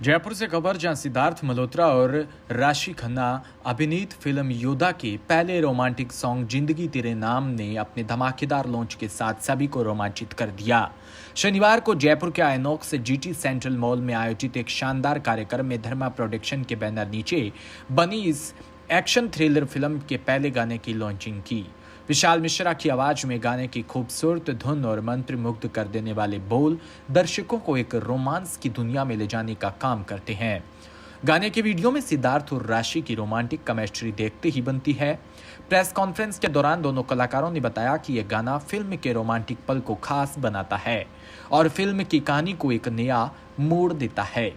जयपुर से खबर जहां सिद्धार्थ मल्होत्रा और राशि खन्ना अभिनीत फिल्म योद्धा के पहले रोमांटिक सॉन्ग जिंदगी तेरे नाम ने अपने धमाकेदार लॉन्च के साथ सभी को रोमांचित कर दिया। शनिवार को जयपुर के आइनॉक्स जीटी सेंट्रल मॉल में आयोजित एक शानदार कार्यक्रम में धर्मा प्रोडक्शन के बैनर नीचे बनी इस एक्शन थ्रिलर फिल्म के पहले गाने की लॉन्चिंग की। विशाल मिश्रा की आवाज में गाने की खूबसूरत धुन और मंत्र मुग्ध कर देने वाले बोल दर्शकों को एक रोमांस की दुनिया में ले जाने का काम करते हैं। गाने के वीडियो में सिद्धार्थ और राशि की रोमांटिक केमिस्ट्री देखते ही बनती है। प्रेस कॉन्फ्रेंस के दौरान दोनों कलाकारों ने बताया कि यह गाना फिल्म के रोमांटिक पल को खास बनाता है और फिल्म की कहानी को एक नया मोड़ देता है।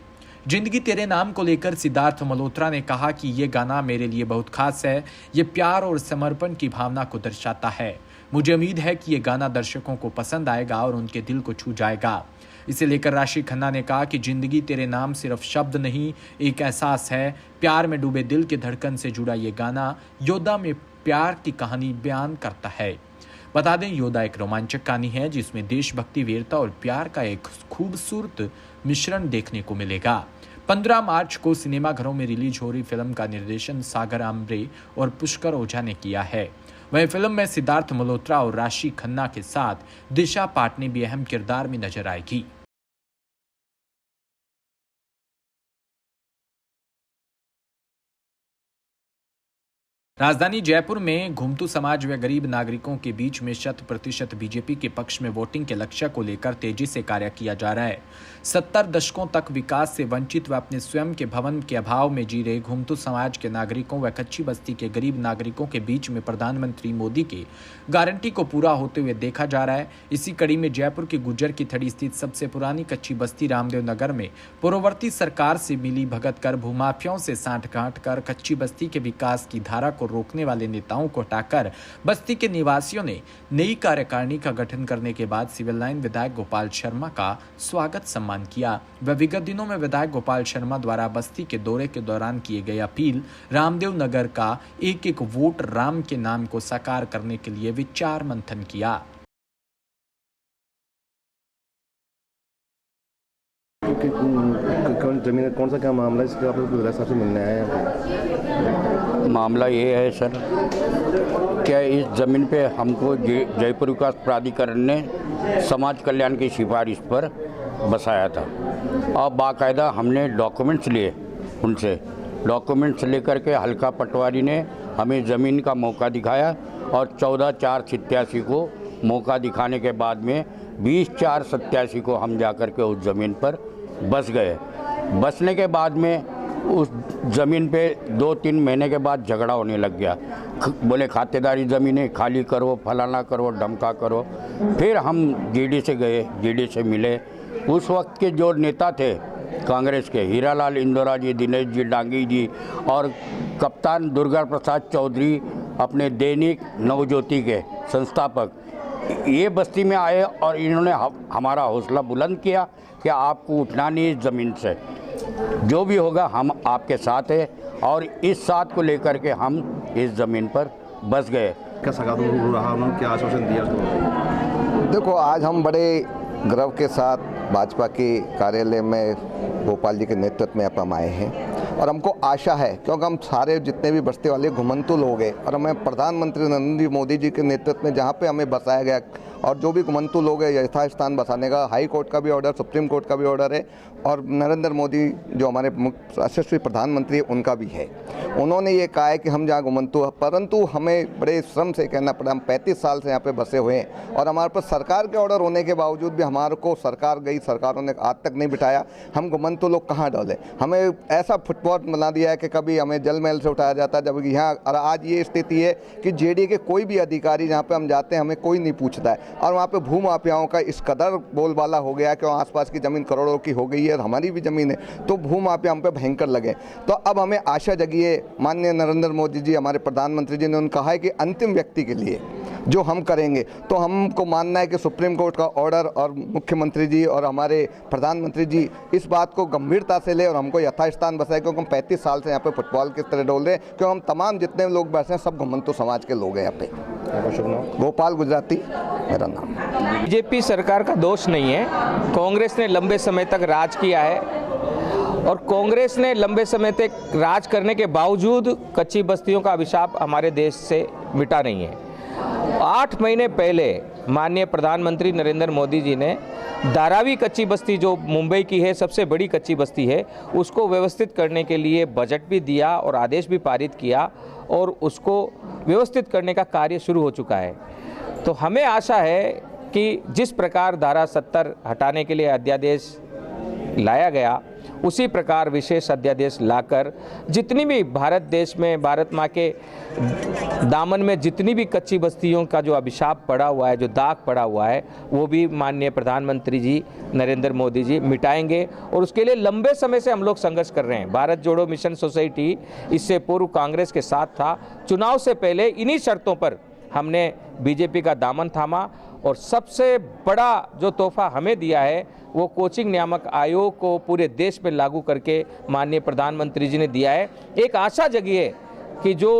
जिंदगी तेरे नाम को लेकर सिद्धार्थ मल्होत्रा ने कहा कि ये गाना मेरे लिए बहुत खास है। ये प्यार और समर्पण की भावना को दर्शाता है। मुझे उम्मीद है कि ये गाना दर्शकों को पसंद आएगा और उनके दिल को छू जाएगा। इसे लेकर राशि खन्ना ने कहा कि जिंदगी तेरे नाम सिर्फ शब्द नहीं, एक एहसास है। प्यार में डूबे दिल के धड़कन से जुड़ा ये गाना योद्धा में प्यार की कहानी बयान करता है। बता दें, योद्धा एक रोमांचक कहानी है जिसमें देशभक्ति, वीरता और प्यार का एक खूबसूरत मिश्रण देखने को मिलेगा। 15 मार्च को सिनेमाघरों में रिलीज हो रही फिल्म का निर्देशन सागर आम्रे और पुष्कर ओझा ने किया है। वहीं फिल्म में सिद्धार्थ मल्होत्रा और राशि खन्ना के साथ दिशा पाटनी भी अहम किरदार में नजर आएगी। राजधानी जयपुर में घुमतू समाज व गरीब नागरिकों के बीच में 100% बीजेपी के पक्ष में वोटिंग के लक्ष्य को लेकर तेजी से कार्य किया जा रहा है। 70 दशकों तक विकास से वंचित व अपने स्वयं के भवन के अभाव में जी रहे घुमतू समाज के नागरिकों व कच्ची बस्ती के गरीब नागरिकों के बीच में प्रधानमंत्री मोदी के गारंटी को पूरा होते हुए देखा जा रहा है। इसी कड़ी में जयपुर की गुज्जर की थड़ी स्थित सबसे पुरानी कच्ची बस्ती रामदेव नगर में पूर्ववर्ती सरकार से मिली भगत कर भूमाफियाओं से सांठ-गांठ कर कच्ची बस्ती के विकास की धारा को रोकने वाले नेताओं को हटाकर बस्ती के निवासियों ने नई कार्यकारिणी का गठन करने के बाद सिविल लाइन विधायक गोपाल शर्मा का स्वागत सम्मान किया। वह विगत दिनों में विधायक गोपाल शर्मा द्वारा बस्ती के दौरे के दौरान किए गए अपील रामदेव नगर का एक एक वोट राम के नाम को साकार करने के लिए विचार मंथन किया। जमीन कौन सा क्या मामला है इसका आप लोग साहब से मिलने आए हैं? मामला ये है सर, क्या इस ज़मीन पे हमको जयपुर विकास प्राधिकरण ने समाज कल्याण की सिफारिश पर बसाया था और बाकायदा हमने डॉक्यूमेंट्स लिए उनसे। डॉक्यूमेंट्स लेकर के हल्का पटवारी ने हमें ज़मीन का मौका दिखाया और 14/4/87 को मौका दिखाने के बाद में 20/4/87 को हम जाकर के उस ज़मीन पर बस गए। बसने के बाद में उस ज़मीन पे 2-3 महीने के बाद झगड़ा होने लग गया। बोले खातेदारी ज़मीनें खाली करो, फलाना करो, ढमका करो। फिर हम जीडी से गए, जीडी से मिले। उस वक्त के जो नेता थे कांग्रेस के, हीरालाल इंदौरा जी, दिनेश जी डांगी जी और कप्तान दुर्गा प्रसाद चौधरी, अपने दैनिक नवज्योति के संस्थापक, ये बस्ती में आए और इन्होंने हमारा हौसला बुलंद किया कि आपको उठना नहीं इस ज़मीन से, जो भी होगा हम आपके साथ हैं। और इस साथ को लेकर के हम इस ज़मीन पर बस गए। क्या सगात रहा, उन्होंने क्या आश्वासन दिया? देखो, आज हम बड़े गर्व के साथ भाजपा के कार्यालय में गोपाल जी के नेतृत्व में हम आए हैं और हमको आशा है, क्योंकि हम सारे जितने भी बस्ती वाले घुमंतु लोग हैं और हमें प्रधानमंत्री नरेंद्र मोदी जी के नेतृत्व में जहाँ पे हमें बसाया गया और जो भी घुमंतु लोग हैं यथास्थान बसाने का हाई कोर्ट का भी ऑर्डर, सुप्रीम कोर्ट का भी ऑर्डर है और नरेंद्र मोदी जो हमारे यशस्वी प्रधानमंत्री है उनका भी है। उन्होंने ये कहा है कि हम जहाँ घुमंतु, परंतु हमें बड़े श्रम से कहना पड़ा। हम 35 साल से यहाँ पे बसे हुए हैं और हमारे पास सरकार के ऑर्डर होने के बावजूद भी हमारे को सरकारों ने आज तक नहीं बिठाया। हम घुमंतु लोग कहाँ डले? हमें ऐसा फुटबॉल बना दिया है कि कभी हमें जल महल से उठाया जाता है, जबकि यहाँ और आज ये स्थिति है कि जेडी के कोई भी अधिकारी जहाँ पे हम जाते हैं हमें कोई नहीं पूछता है और वहाँ पे भूमाफियाओं का इस कदर बोलबाला हो गया कि आसपास की ज़मीन करोड़ों की हो गई है और हमारी भी ज़मीन है, तो भूमाफिया हम पे भयंकर लगे। तो अब हमें आशा जगी है, माननीय नरेंद्र मोदी जी हमारे प्रधानमंत्री जी ने उन्होंने कहा है कि अंतिम व्यक्ति के लिए जो हम करेंगे, तो हमको मानना है कि सुप्रीम कोर्ट का ऑर्डर और मुख्यमंत्री जी और हमारे प्रधानमंत्री जी इस बात को गंभीरता से ले और हमको यथास्थान बसाए, क्योंकि हम 35 साल से यहाँ पे फुटबॉल की तरह डोल रहे हैं, क्योंकि हम तमाम जितने लोग बसे हैं सब घुमंतु समाज के लोग हैं यहाँ पे। गोपाल गुजराती मेरा नाम। बीजेपी सरकार का दोष नहीं है, कांग्रेस ने लंबे समय तक राज किया है और कांग्रेस ने लंबे समय तक राज करने के बावजूद कच्ची बस्तियों का अभिशाप हमारे देश से मिटा नहीं है। 8 महीने पहले माननीय प्रधानमंत्री नरेंद्र मोदी जी ने धारावी कच्ची बस्ती, जो मुंबई की है, सबसे बड़ी कच्ची बस्ती है, उसको व्यवस्थित करने के लिए बजट भी दिया और आदेश भी पारित किया और उसको व्यवस्थित करने का कार्य शुरू हो चुका है। तो हमें आशा है कि जिस प्रकार धारा 70 हटाने के लिए अध्यादेश लाया गया, उसी प्रकार विशेष अध्यादेश लाकर जितनी भी भारत देश में, भारत माँ के दामन में जितनी भी कच्ची बस्तियों का जो अभिशाप पड़ा हुआ है, जो दाग पड़ा हुआ है, वो भी माननीय प्रधानमंत्री जी नरेंद्र मोदी जी मिटाएंगे। और उसके लिए लंबे समय से हम लोग संघर्ष कर रहे हैं। भारत जोड़ो मिशन सोसाइटी इससे पूर्व कांग्रेस के साथ था। चुनाव से पहले इन्हीं शर्तों पर हमने बीजेपी का दामन थामा और सबसे बड़ा जो तोहफा हमें दिया है वो कोचिंग नियामक आयोग को पूरे देश में लागू करके माननीय प्रधानमंत्री जी ने दिया है। एक आशा जगी है कि जो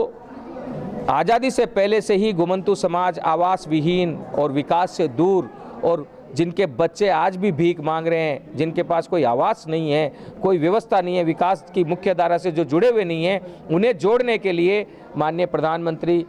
आज़ादी से पहले से ही घुमंतू समाज, आवास विहीन और विकास से दूर, और जिनके बच्चे आज भी भीख मांग रहे हैं, जिनके पास कोई आवास नहीं है, कोई व्यवस्था नहीं है, विकास की मुख्य धारा से जो जुड़े हुए नहीं हैं, उन्हें जोड़ने के लिए माननीय प्रधानमंत्री।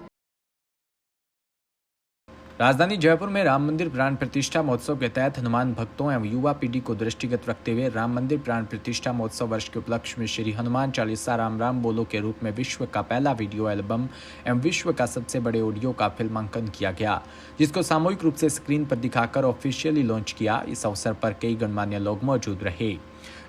राजधानी जयपुर में राम मंदिर प्राण प्रतिष्ठा महोत्सव के तहत हनुमान भक्तों एवं युवा पीढ़ी को दृष्टिगत रखते हुए राम मंदिर प्राण प्रतिष्ठा महोत्सव वर्ष के उपलक्ष्य में श्री हनुमान चालीसा राम राम बोलो के रूप में विश्व का पहला वीडियो एल्बम एवं विश्व का सबसे बड़े ऑडियो का फिल्मांकन किया गया, जिसको सामूहिक रूप से स्क्रीन पर दिखाकर ऑफिशियली लॉन्च किया। इस अवसर पर कई गणमान्य लोग मौजूद रहे।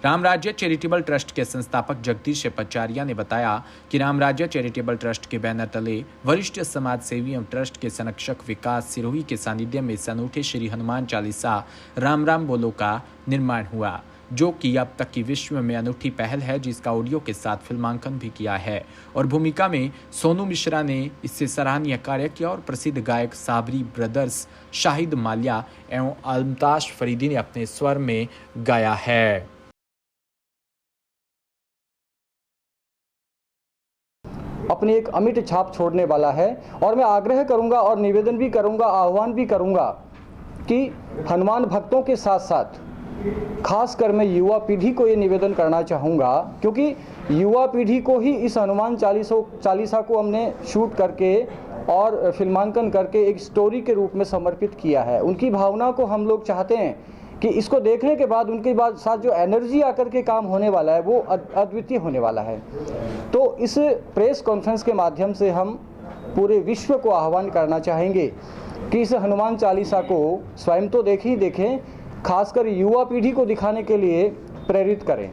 राम राज्य चैरिटेबल ट्रस्ट के संस्थापक जगदीश पचारिया ने बताया कि राम राज्य चैरिटेबल ट्रस्ट के बैनर तले वरिष्ठ समाज सेवी एवं ट्रस्ट के संरक्षक विकास सिरोही के सानिध्य में इस अनूठे श्री हनुमान चालीसा राम राम बोलो का निर्माण हुआ, जो कि अब तक की विश्व में अनूठी पहल है, जिसका ऑडियो के साथ फिल्मांकन भी किया है। और भूमिका में सोनू मिश्रा ने इससे सराहनीय कार्य किया और प्रसिद्ध गायक साबरी ब्रदर्स, शाहिद माल्या एवं अल्ताश फरीदी ने अपने स्वर में गाया है। अपनी एक अमिट छाप छोड़ने वाला है। और मैं आग्रह करूंगा और निवेदन भी करूंगा, आह्वान भी करूंगा कि हनुमान भक्तों के साथ साथ खासकर मैं युवा पीढ़ी को ये निवेदन करना चाहूँगा, क्योंकि युवा पीढ़ी को ही इस हनुमान चालीसा को हमने शूट करके और फिल्मांकन करके एक स्टोरी के रूप में समर्पित किया है। उनकी भावना को हम लोग चाहते हैं कि इसको देखने के बाद उनके बाद साथ जो एनर्जी आकर के काम होने वाला है वो अद्वितीय होने वाला है। तो इस प्रेस कॉन्फ्रेंस के माध्यम से हम पूरे विश्व को आह्वान करना चाहेंगे कि इस हनुमान चालीसा को स्वयं तो देखें, खासकर युवा पीढ़ी को दिखाने के लिए प्रेरित करें।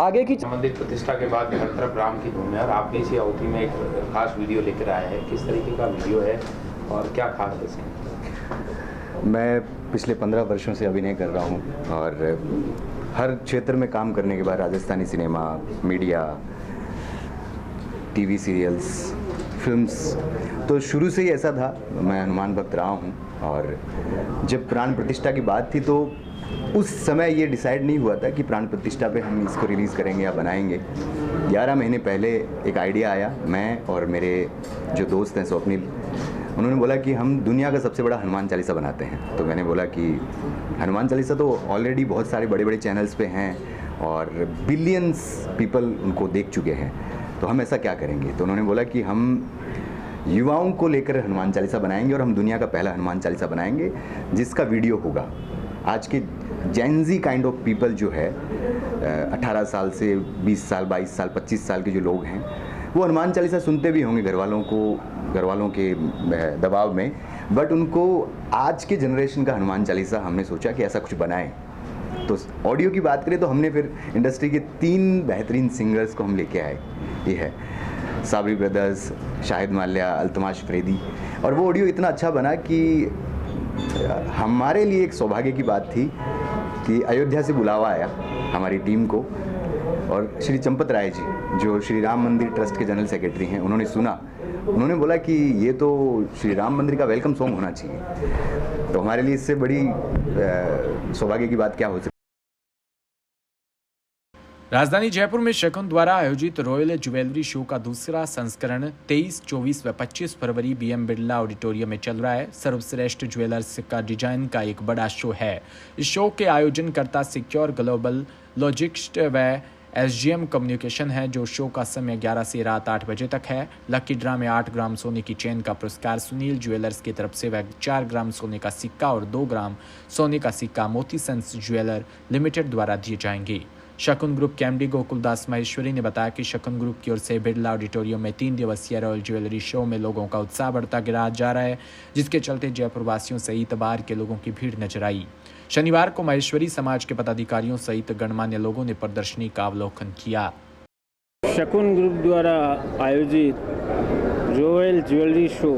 आगे की मंदिर प्रतिष्ठा के बाद हर तरफ राम की धूम है और आप भी इसी अवधि में एक खास वीडियो लेकर आए हैं। किस तरीके का वीडियो है और क्या खास है इसमें? मैं पिछले 15 वर्षों से अभिनय कर रहा हूँ और हर क्षेत्र में काम करने के बाद Rajasthani cinema, media, TV serials, films, तो शुरू से ही ऐसा था। मैं हनुमान भक्त रहा हूँ और जब प्राण प्रतिष्ठा की बात थी तो उस समय ये डिसाइड नहीं हुआ था कि प्राण प्रतिष्ठा पे हम इसको रिलीज़ करेंगे या बनाएंगे। 11 महीने पहले एक आइडिया आया, मैं और मेरे जो दोस्त हैं स्वप्निल, उन्होंने बोला कि हम दुनिया का सबसे बड़ा हनुमान चालीसा बनाते हैं। तो मैंने बोला कि हनुमान चालीसा तो ऑलरेडी बहुत सारे बड़े बड़े चैनल्स पे हैं और बिलियंस पीपल उनको देख चुके हैं, तो हम ऐसा क्या करेंगे। तो उन्होंने बोला कि हम युवाओं को लेकर हनुमान चालीसा बनाएंगे और हम दुनिया का पहला हनुमान चालीसा बनाएंगे जिसका वीडियो होगा। आज के जेनजी काइंड ऑफ पीपल जो है 18 साल से 20 साल, 22 साल, 25 साल के जो लोग हैं, वो हनुमान चालीसा सुनते भी होंगे घर वालों के दबाव में, बट उनको आज के जनरेशन का हनुमान चालीसा हमने सोचा कि ऐसा कुछ बनाएं। तो ऑडियो की बात करें तो हमने फिर इंडस्ट्री के 3 बेहतरीन सिंगर्स को हम लेके आए। ये है साबरी ब्रदर्स, शाहिद माल्या, अल्तमाश फरीदी। और वो ऑडियो इतना अच्छा बना कि हमारे लिए एक सौभाग्य की बात थी कि अयोध्या से बुलावा आया हमारी टीम को, और श्री चंपत राय जी जो श्री राम मंदिर ट्रस्ट के जनरल सेक्रेटरी हैं, उन्होंने सुना, उन्होंने बोला कि ये तो श्री राम मंदिर का वेलकम सॉन्ग होना चाहिए। तो हमारे लिए इससे बड़ी सौभाग्य की बात क्या हो सकती है। राजधानी जयपुर में शकुन द्वारा आयोजित रॉयल ज्वेलरी शो का दूसरा संस्करण 23, 24 व 25 फरवरी बीएम बिरला ऑडिटोरियम में चल रहा है। सर्वश्रेष्ठ ज्वेलर्स का डिजाइन का एक बड़ा शो है। इस शो के आयोजनकर्ता सिक्योर ग्लोबल लॉजिस्टिक्स व SGM कम्युनिकेशन है जो शो का समय 11 से रात 8 बजे तक है। लकी ड्रा में 8 ग्राम सोने की चेन का पुरस्कार सुनील ज्वेलर्स की तरफ से 4 ग्राम सोने का सिक्का और 2 ग्राम सोने का सिक्का मोती सन्स ज्वेलर लिमिटेड द्वारा दिए जाएंगे। शकुन ग्रुप के MD गोकुलदास माहेश्वरी ने बताया कि शकुन ग्रुप की ओर से बिरला ऑडिटोरियम में 3 दिवसीय रॉयल ज्वेलरी शो में लोगों का उत्साह बढ़ता गिरा जा रहा है, जिसके चलते जयपुर वासियों सहित बाहर के लोगों की भीड़ नजर आई। शनिवार को माहेश्वरी समाज के पदाधिकारियों सहित गणमान्य लोगों ने प्रदर्शनी का अवलोकन किया। शकुन ग्रुप द्वारा आयोजित रॉयल ज्वेलरी शो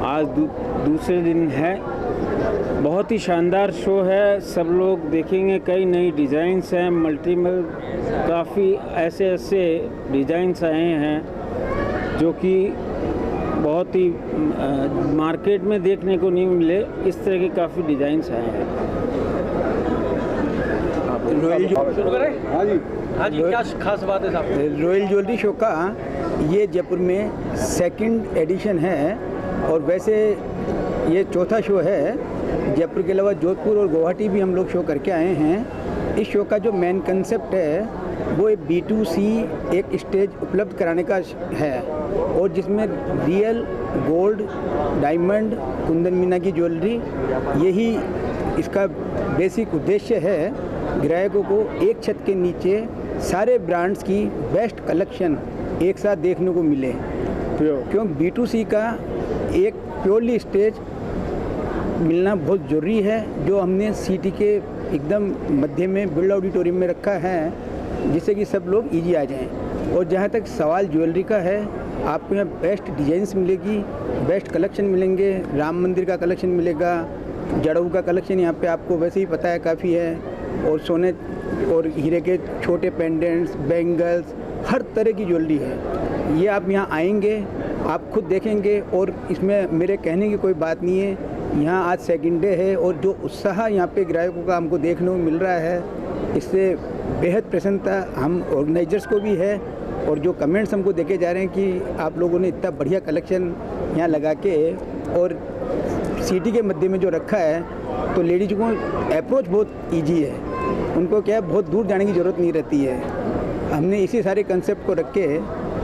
आज दूसरे दिन है। बहुत ही शानदार शो है। सब लोग देखेंगे, कई नई डिज़ाइंस हैं, मल्टीपल काफ़ी ऐसे डिज़ाइंस आए हैं जो कि बहुत ही मार्केट में देखने को नहीं मिले। इस तरह के काफ़ी डिज़ाइंस आए हैं। हाँ जी, क्या खास बात है साहब? रॉयल ज्वेलरी शो का ये जयपुर में सेकंड एडिशन है और वैसे ये चौथा शो है। जयपुर के अलावा जोधपुर और गुवाहाटी भी हम लोग शो करके आए हैं। इस शो का जो मेन कंसेप्ट है वो B2C एक स्टेज उपलब्ध कराने का है और जिसमें real gold, diamond, Kundan Meena की ज्वेलरी, यही इसका बेसिक उद्देश्य है। ग्राहकों को एक छत के नीचे सारे ब्रांड्स की बेस्ट कलेक्शन एक साथ देखने को मिले, क्योंकि B2C का एक प्योरली स्टेज मिलना बहुत ज़रूरी है, जो हमने सिटी के एकदम मध्य में बिरला ऑडिटोरियम में रखा है, जिससे कि सब लोग इजी आ जाएं। और जहाँ तक सवाल ज्वेलरी का है, आपको यहाँ बेस्ट डिजाइंस मिलेगी, बेस्ट कलेक्शन मिलेंगे। राम मंदिर का कलेक्शन मिलेगा, जड़ऊ का कलेक्शन यहाँ पे आपको वैसे ही पता है काफ़ी है, और सोने और हीरे के छोटे पेंडेंट्स, बैंगल्स, हर तरह की ज्वेलरी है। ये आप यहाँ आएंगे, आप खुद देखेंगे और इसमें मेरे कहने की कोई बात नहीं है। यहाँ आज सेकंड डे है और जो उत्साह यहाँ पे ग्राहकों का हमको देखने को मिल रहा है, इससे बेहद प्रसन्नता हम ऑर्गेनाइजर्स को भी है। और जो कमेंट्स हमको देखे जा रहे हैं कि आप लोगों ने इतना बढ़िया कलेक्शन यहाँ लगा के और सिटी के मध्य में जो रखा है, तो लेडीज को अप्रोच बहुत ईजी है, उनको क्या है बहुत दूर जाने की ज़रूरत नहीं रहती है। हमने इसी सारे कंसेप्ट को रख के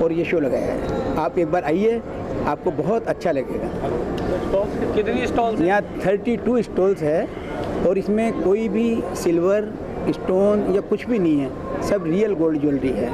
और ये शो लगाया है। आप एक बार आइए, आपको बहुत अच्छा लगेगा। कितनी स्टॉल्स? यहाँ 32 स्टॉल्स है और इसमें कोई भी सिल्वर, स्टोन या कुछ भी नहीं है, सब रियल गोल्ड ज्वेलरी है।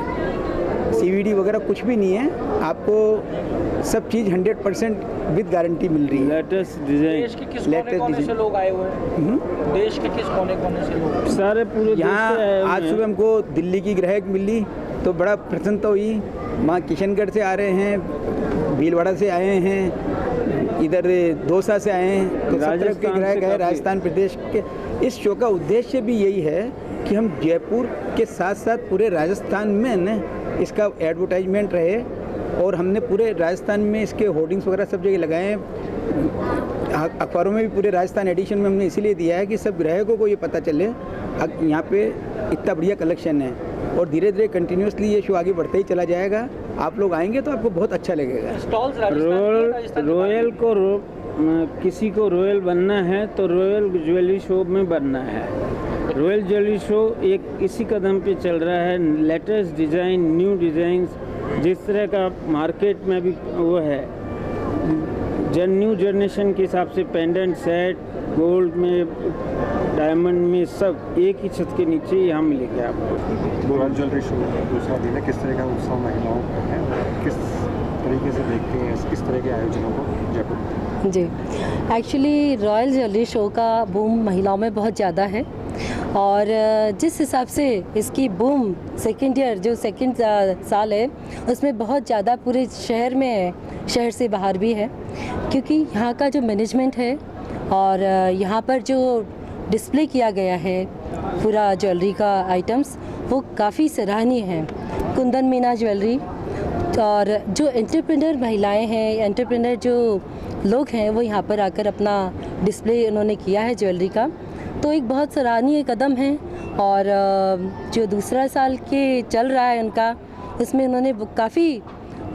CVD वगैरह कुछ भी नहीं है, आपको सब चीज़ 100% विद गारंटी मिल रही है। Latest design. देश के किस कोने से लोग आए हुए हैं? देश के किस कोने से लोग? सारे पूरे यहाँ आज सुबह हमको दिल्ली की ग्राहक मिली तो बड़ा प्रसन्नता हुई। माँ किशनगढ़ से आ रहे हैं, भीलवाड़ा से आए हैं, इधर दौसा से आए हैं, तो सब तरह के ग्राहक है राजस्थान प्रदेश के। इस शो का उद्देश्य भी यही है कि हम जयपुर के साथ साथ पूरे राजस्थान में न इसका एडवर्टाइजमेंट रहे, और हमने पूरे राजस्थान में इसके होर्डिंग्स वगैरह सब जगह लगाए हैं। अखबारों में भी पूरे राजस्थान एडिशन में हमने इसीलिए दिया है कि सब ग्राहकों को ये पता चले यहाँ पे इतना बढ़िया कलेक्शन है, और धीरे धीरे कंटिन्यूसली ये शो आगे बढ़ता ही चला जाएगा। आप लोग आएंगे तो आपको बहुत अच्छा लगेगा। रॉयल को किसी को रॉयल बनना है तो रॉयल ज्वेलरी शो में बनना है। रॉयल ज्वेलरी शो एक इसी कदम पे चल रहा है। लेटेस्ट डिज़ाइन, न्यू डिज़ाइंस, जिस तरह का मार्केट में भी वो है, न्यू जनरेशन के हिसाब से पेंडेंट सेट, गोल्ड में, डायमंड में, सब एक ही छत के नीचे यहाँ मिलेंगे आपको। रॉयल ज्वेलरी शो दूसरा दिन है, किस तरह का उत्साह महिलाओं का है, किस तरीके से देखते हैं इस तरह के आयोजनों को जयपुर? जी, एक्चुअली रॉयल ज्वेलरी शो का बूम महिलाओं में बहुत ज़्यादा है, और जिस हिसाब से इसकी बूम सेकेंड ईयर जो सेकेंड साल है, उसमें बहुत ज़्यादा पूरे शहर में है, शहर से बाहर भी है, क्योंकि यहाँ का जो मैनेजमेंट है और यहाँ पर जो डिस्प्ले किया गया है पूरा ज्वेलरी का आइटम्स, वो काफ़ी सराहनीय है। कुंदन मीना ज्वेलरी, और जो एंटरप्रेन्योर महिलाएं हैं, एंटरप्रेन्योर जो लोग हैं, वो यहाँ पर आकर अपना डिस्प्ले उन्होंने किया है ज्वेलरी का, तो एक बहुत सराहनीय कदम है। और जो दूसरा साल के चल रहा है उनका, उसमें उन्होंने काफ़ी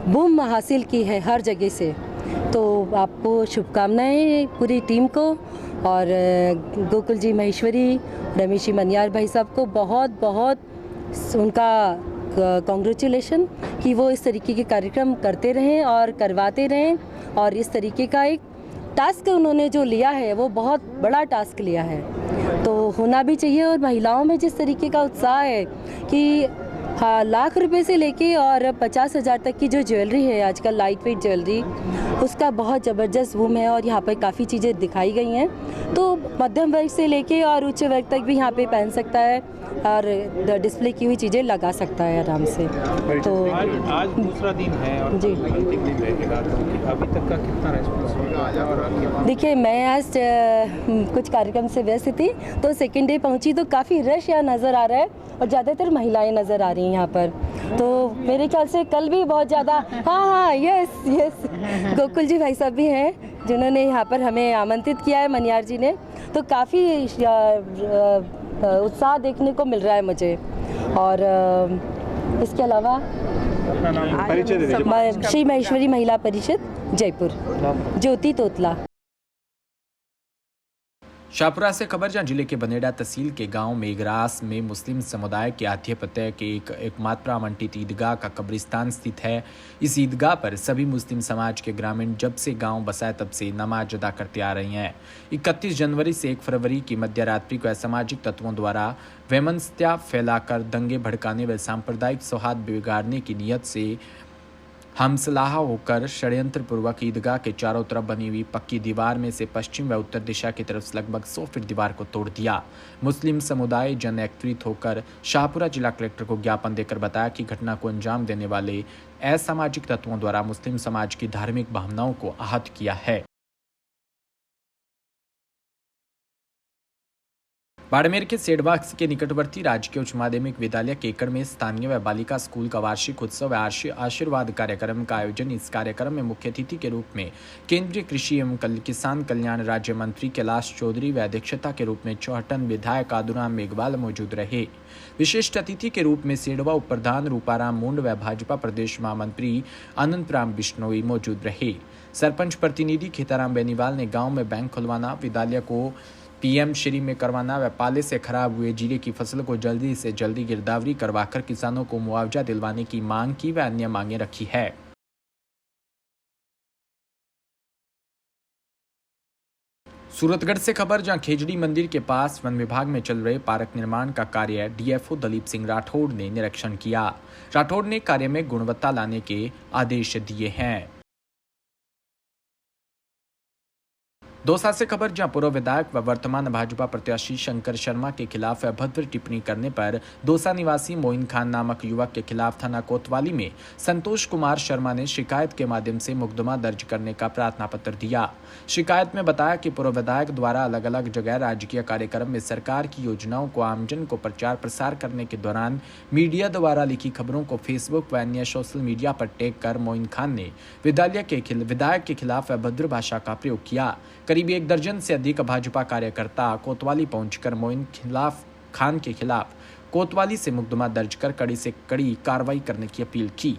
बूम हासिल की है हर जगह से। तो आपको शुभकामनाएं पूरी टीम को, और गोकुल जी महेश्वरी, रमेश जी मनियार भाई साहब को बहुत बहुत उनका कॉन्ग्रेचुलेशन कि वो इस तरीके के कार्यक्रम करते रहें और करवाते रहें। और इस तरीके का एक टास्क उन्होंने जो लिया है वो बहुत बड़ा टास्क लिया है, तो होना भी चाहिए। और महिलाओं में जिस तरीके का उत्साह है कि हाँ, लाख रुपए से लेके और 50,000 तक की जो ज्वेलरी है आजकल, लाइट वेट ज्वेलरी, उसका बहुत ज़बरदस्त बूम है। और यहाँ पर काफ़ी चीज़ें दिखाई गई हैं, तो मध्यम वर्ग से लेके और उच्च वर्ग तक भी यहाँ पे पहन सकता है और डिस्प्ले की हुई चीज़ें लगा सकता है आराम से। तो आज दूसरा दिन है और जी, अंतिम दिन रहेगा, तो अभी तक का कितना रेस्पॉन्स आया? और देखिए, मैं आज कुछ कार्यक्रम से व्यस्त थी, तो सेकेंड डे पहुंची तो काफ़ी रश यहाँ नज़र आ रहा है और ज़्यादातर महिलाएं नज़र आ रही हैं यहाँ पर। तो मेरे ख्याल से कल भी बहुत ज़्यादा, हाँ, यस, गोकुल जी भाई साहब भी हैं जिन्होंने यहाँ पर हमें आमंत्रित किया है, मनियार जी ने। तो काफ़ी उत्साह देखने को मिल रहा है मुझे। और इसके अलावा श्री महेश्वरी महिला परिषद जयपुर, ज्योति तोतला। शाहपुरा से खबर, जहां जिले के बनेड़ा तहसील के गांव मेघरास में मुस्लिम समुदाय के आधिपत्य के एकमात्र आवंटित ईदगाह का कब्रिस्तान स्थित है। इस ईदगाह पर सभी मुस्लिम समाज के ग्रामीण जब से गांव बसाए तब से नमाज अदा करते आ रही हैं। 31 जनवरी से 1 फरवरी की मध्य रात्रि को असामाजिक तत्वों द्वारा वैमनस्यता फैलाकर दंगे भड़काने व सांप्रदायिक सौहार्द बिगाड़ने की नीयत से हमसलाहा होकर षड्यंत्र पूर्वक ईदगाह के चारों तरफ बनी हुई पक्की दीवार में से पश्चिम व उत्तर दिशा की तरफ लगभग 100 फीट दीवार को तोड़ दिया। मुस्लिम समुदाय जन एकत्रित होकर शाहपुरा जिला कलेक्टर को ज्ञापन देकर बताया कि घटना को अंजाम देने वाले असामाजिक तत्वों द्वारा मुस्लिम समाज की धार्मिक भावनाओं को आहत किया है। बाड़मेर के सेडवा के निकटवर्ती राजकीय उच्च माध्यमिक विद्यालय केकड़ में स्थानीय व बालिका स्कूल का वार्षिक उत्सव व आशीर्वाद कार्यक्रम का आयोजन। इस कार्यक्रम में मुख्य अतिथि के रूप में केंद्रीय कृषि एवं किसान कल्याण राज्य मंत्री कैलाश चौधरी व अध्यक्षता के रूप में चौहटन विधायक आदुराम मेघवाल मौजूद रहे। विशिष्ट अतिथि के रूप में सेडवा उप प्रधान रूपाराम मुंड व भाजपा प्रदेश महामंत्री अनंतराम बिश्नोई मौजूद रहे। सरपंच प्रतिनिधि खेताराम बेनीवाल ने गाँव में बैंक खुलवाना, विद्यालय को पीएम श्री में करवाना व पाले से खराब हुए जीरे की फसल को जल्दी से जल्दी गिरदावरी करवाकर किसानों को मुआवजा दिलवाने की मांग की व अन्य मांगे रखी है। सूरतगढ़ से खबर, जहां खेजड़ी मंदिर के पास वन विभाग में चल रहे पार्क निर्माण का कार्य डीएफओ दलीप सिंह राठौड़ ने निरीक्षण किया। राठौड़ ने कार्य में गुणवत्ता लाने के आदेश दिए हैं। दौसा से खबर, जहां पूर्व विधायक व वर्तमान भाजपा प्रत्याशी शंकर शर्मा के खिलाफ अभद्र टिप्पणी करने पर दौसा निवासी मोइन खान नामक युवक के खिलाफ थाना कोतवाली में संतोष कुमार शर्मा ने शिकायत के माध्यम से मुकदमा दर्ज करने का प्रार्थना पत्र दिया। शिकायत में बताया कि पूर्व विधायक द्वारा अलग अलग जगह राजकीय कार्यक्रम में सरकार की योजनाओं को आमजन को प्रचार प्रसार करने के दौरान मीडिया द्वारा लिखी खबरों को फेसबुक व अन्य सोशल मीडिया पर टैग कर मोइन खान ने विधायक के खिलाफ अभद्र भाषा का प्रयोग किया। करीब 1 दर्जन से अधिक भाजपा कार्यकर्ता कोतवाली पहुंचकर मोइन खान के खिलाफ कोतवाली से मुकदमा दर्ज कर कड़ी से कड़ी कार्रवाई करने की अपील की।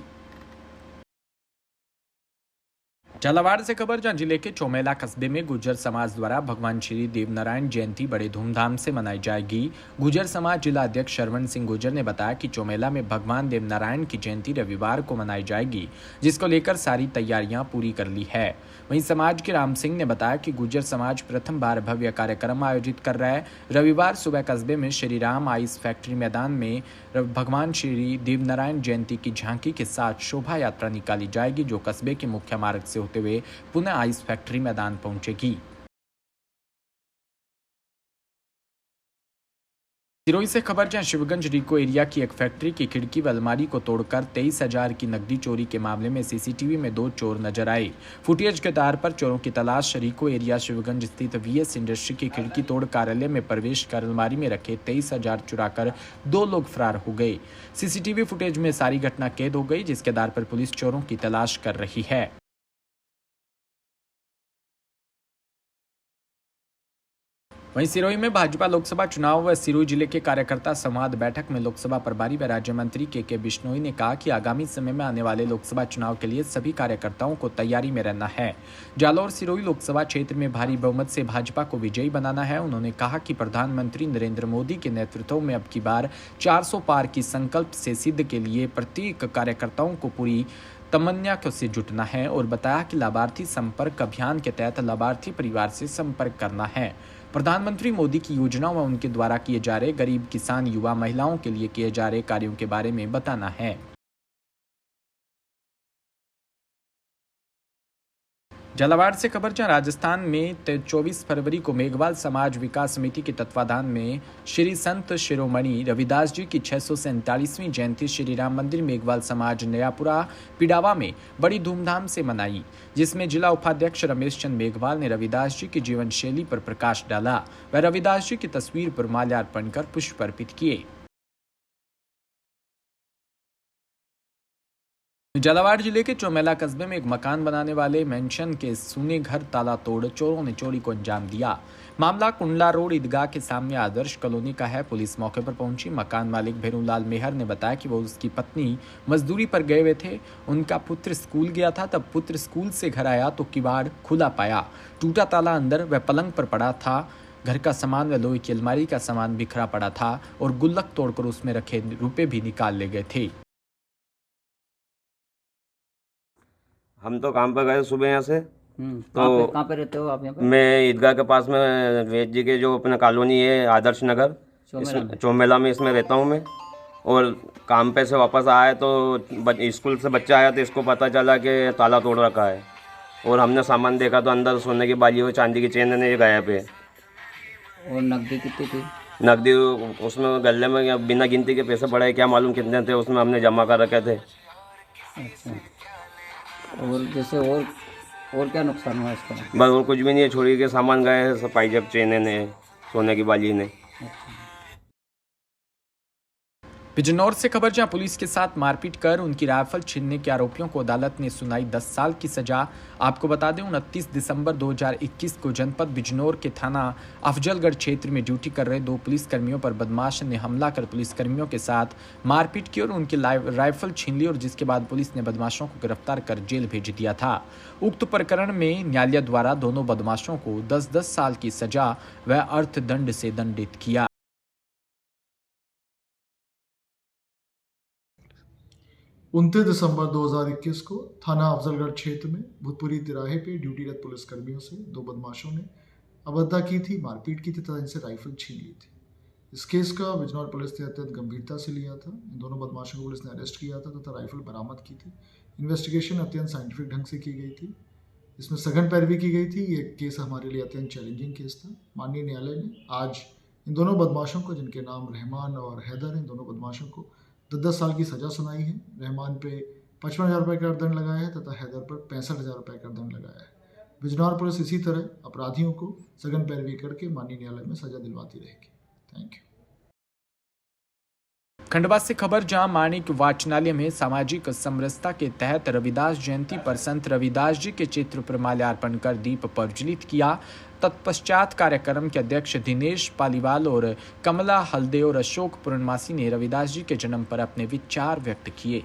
झालावाड़ से खबर, जहां जिले के चौमेला कस्बे में गुर्जर समाज द्वारा भगवान श्री देवनारायण जयंती बड़े धूमधाम से मनाई जाएगी। गुर्जर समाज जिला अध्यक्ष शरवण सिंह गुर्जर ने बताया कि चौमेला में भगवान देवनारायण की जयंती रविवार को मनाई जाएगी, जिसको लेकर सारी तैयारियां पूरी कर ली है। वहीं समाज के राम सिंह ने बताया कि गुर्जर समाज प्रथम बार भव्य कार्यक्रम आयोजित कर रहा है। रविवार सुबह कस्बे में श्री राम आइस फैक्ट्री मैदान में भगवान श्री देवनारायण जयंती की झांकी के साथ शोभा यात्रा निकाली जाएगी, जो कस्बे के मुख्य मार्ग से होते हुए पुनः आइस फैक्ट्री मैदान पहुंचेगी। सिरोही से खबर, जहां शिवगंज रिको एरिया की एक फैक्ट्री की खिड़की व अलमारी को तोड़कर 23,000 की नकदी चोरी के मामले में सीसीटीवी में 2 चोर नजर आए। फुटेज के आधार पर चोरों की तलाश रिको एरिया शिवगंज स्थित वीएस इंडस्ट्री की खिड़की तोड़ कार्यालय में प्रवेश कर अलमारी में रखे 23,000 चुराकर 2 लोग फरार हो गए। सीसीटीवी फुटेज में सारी घटना कैद हो गई, जिसके आधार पर पुलिस चोरों की तलाश कर रही है। वहीं सिरोही में भाजपा लोकसभा चुनाव व सिरोही जिले के कार्यकर्ता संवाद बैठक में लोकसभा प्रभारी व राज्य मंत्री के बिश्नोई ने कहा कि आगामी समय में आने वाले लोकसभा चुनाव के लिए सभी कार्यकर्ताओं को तैयारी में रहना है। जालौर सिरोही लोकसभा क्षेत्र में भारी बहुमत से भाजपा को विजयी बनाना है। उन्होंने कहा कि प्रधानमंत्री नरेंद्र मोदी के नेतृत्व में अब की बार 400 पार की संकल्प से सिद्ध के लिए प्रत्येक कार्यकर्ताओं को पूरी तमन्ना से जुटना है और बताया कि लाभार्थी संपर्क अभियान के तहत लाभार्थी परिवार से संपर्क करना है। प्रधानमंत्री मोदी की योजनाओं व उनके द्वारा किए जा रहे गरीब, किसान, युवा, महिलाओं के लिए किए जा रहे कार्यों के बारे में बताना है। झालावाड़ से खबर जहां राजस्थान में 24 फरवरी को मेघवाल समाज विकास समिति के तत्वाधान में श्री संत शिरोमणि रविदास जी की 647वीं जयंती श्री राम मंदिर मेघवाल समाज नयापुरा पिडावा में बड़ी धूमधाम से मनाई, जिसमें जिला उपाध्यक्ष रमेश चंद मेघवाल ने रविदास जी की जीवन शैली पर प्रकाश डाला व रविदास जी की तस्वीर पर माल्यार्पण कर पुष्प अर्पित किए। झालावाड़ जिले के चौमेला कस्बे में एक मकान बनाने वाले मेंशन के सूने घर ताला तोड़ चोरों ने चोरी को अंजाम दिया। मामला कुंडला रोड ईदगाह के सामने आदर्श कॉलोनी का है। पुलिस मौके पर पहुंची। मकान मालिक भैरूलाल मेहर ने बताया कि वो उसकी पत्नी मजदूरी पर गए हुए थे। उनका पुत्र स्कूल गया था। तब पुत्र स्कूल से घर आया तो किवाड़ खुला पाया, टूटा ताला अंदर व पलंग पर पड़ा था। घर का सामान व लोहे की अलमारी का सामान बिखरा पड़ा था और गुल्लक तोड़कर उसमें रखे रुपए भी निकाल ले गए थे। हम तो काम पर गए सुबह यहाँ से। तो कहाँ पे रहते हो आप यहाँ पे? मैं ईदगाह के पास में वेद जी के जो अपना कॉलोनी है आदर्श नगर चौमेला में इसमें रहता हूँ मैं। और काम पे से वापस आया तो स्कूल से बच्चा आया तो इसको पता चला कि ताला तोड़ रखा है और हमने सामान देखा तो अंदर सोने की बाली और चांदी की चेन ने गायब है। और नकदी कितनी थी? नकदी उसमें गले में बिना गिनती के पैसे पड़े, क्या मालूम कितने थे, उसमें हमने जमा कर रखे थे। अच्छा, और जैसे और क्या नुकसान हुआ इसका? बस और कुछ भी नहीं है, छोरी के सामान गए, पाइजब चेने ने, सोने की बाली ने। बिजनौर से खबर जहां पुलिस के साथ मारपीट कर उनकी राइफल छीनने के आरोपियों को अदालत ने सुनाई 10 साल की सजा। आपको बता दें 29 दिसंबर 2021 को जनपद बिजनौर के थाना अफजलगढ़ क्षेत्र में ड्यूटी कर रहे 2 पुलिसकर्मियों पर बदमाश ने हमला कर पुलिसकर्मियों के साथ मारपीट की और उनकी राइफल छीन ली और जिसके बाद पुलिस ने बदमाशों को गिरफ्तार कर जेल भेज दिया था। उक्त प्रकरण में न्यायालय द्वारा दोनों बदमाशों को 10-10 साल की सजा व अर्थदंड से दंडित किया। 29 दिसंबर 2021 को थाना अफजलगढ़ क्षेत्र में भूतपुरी तिराहे पे ड्यूटीरत पुलिसकर्मियों से 2 बदमाशों ने अभद्रता की थी, मारपीट की थी तथा इनसे राइफल छीन ली थी। इस केस का बिजनौर पुलिस ने अत्यंत गंभीरता से लिया था। इन दोनों बदमाशों को पुलिस ने अरेस्ट किया था तथा राइफल बरामद की थी। इन्वेस्टिगेशन अत्यंत साइंटिफिक ढंग से की गई थी। इसमें सघन पैरवी की गई थी। ये केस हमारे लिए अत्यंत चैलेंजिंग केस था। माननीय न्यायालय ने आज इन दोनों बदमाशों को, जिनके नाम रहमान और हैदर, इन दोनों बदमाशों को 10 साल की सज़ा सुनाई है। रहमान पे 55,000 रुपये का दंड लगाया है तथा हैदर पर 65,000 रुपये का दंड लगाया है। बिजनौर पुलिस इसी तरह अपराधियों को सघन पैरवी करके माननीय न्यायालय में सजा दिलवाती रहेगी। Thank you. खंडवा से खबर जहां माणिक वाचनालय में सामाजिक समरसता के तहत रविदास जयंती पर संत रविदास जी के चित्र पर माल्यार्पण कर दीप प्रज्वलित किया। तत्पश्चात कार्यक्रम के अध्यक्ष दिनेश पालीवाल और कमला हल्दे और अशोक पूर्णमासी ने रविदास जी के जन्म पर अपने विचार व्यक्त किए।